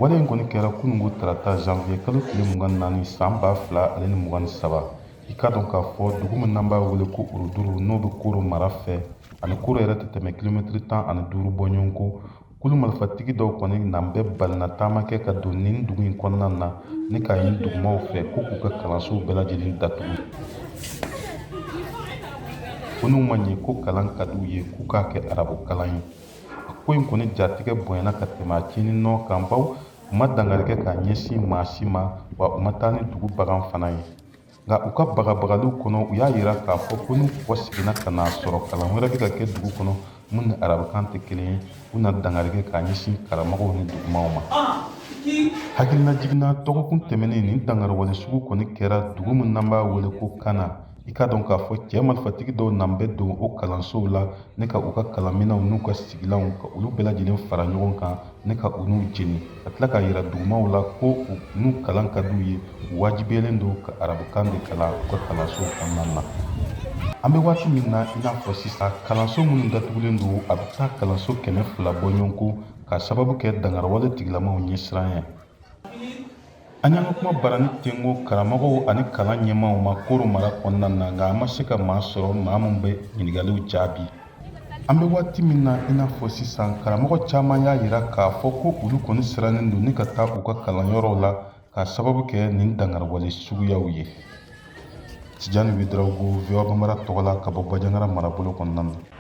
Wale in kɔni kɛra kunungo tarata janvier kalo tile 24 san 2023 i ka dɔn k'a fɔ dugu min n'an b'a wele ko Uruduru n'o bɛ Koro mara fɛ ani Koro yɛrɛ tɛ tɛmɛ kilomɛtiri 15 bɔ ɲɔgɔn kɔ. Kulu marifatigi dɔw kɔni n'an bɛ balina taama kɛ ka don nin dugu in kɔnɔna na ni k'a ɲini dugumaw fɛ ko k'u ka kalansow bɛɛ lajɛlen datugu. Ko n'u ma ɲɛ ko kalan ka d'u ye k'u k'a kɛ arabu kalan ye. Ko in kɔni jatigɛ bonyana ka tɛmɛ a tiɲɛni nɔ kan baw u ma dangarikɛ k'a ɲɛsin maa si ma wa u ma taa ni dugu bagan fana ye. Nka u ka bagabagaliw kɔnɔ u y'a yira k'a fɔ ko n'u kɔ seginna ka n'a sɔrɔ kalan wɛrɛ bɛ ka kɛ dugu kɔnɔ mun ni arabukan tɛ kelen ye u na dangarikɛ k'a ɲɛsin karamɔgɔw ni dugumaw ma. Hakilina jiginna dɔgɔkun tɛmɛnen nin dangariwale sugu kɔni kɛra dugu min n'an b'a wele ko Kana. I ka dɔn k'a fɔ cɛ marifatigi dɔw n'an bɛ don o kalansow la ne ka u ka kalanminɛnw n'u ka sigilanw ka olu bɛɛ lajɛlen fara ɲɔgɔn kan ne ka u n'u jeni ka tila k'a yira dugumaw la ko n'u kalan ka d'u ye u wajibiyalen don ka arabukan de kalan u ka kalansow kɔnɔna na. An bɛ waati min na i n'a fɔ sisan kalanso minnu datugulen don a bɛ taa kalanso 200 bɔ ɲɔgɔn kɔ ka sababu kɛ dangariwale tigilamaw ɲɛsiran ye. An y'an ka kuma barani ten ko karamɔgɔw ani kalan ɲɛmaaw ma Koro mara kɔnɔna na nka an ma se ka maa sɔrɔ maa min bɛ ɲininkaliw jaabi. An bɛ waati min na i n'a fɔ sisan karamɔgɔ caman y'a yira k'a fɔ ko olu kɔni sirannen don ni ka taa u ka kalanyɔrɔw la ka sababu kɛ nin dangariwale suguyaw ye. Tijani Wederawogo, VOA Bambara tɔgɔ la ka bɔ Bajangara marabolo kɔnɔna na.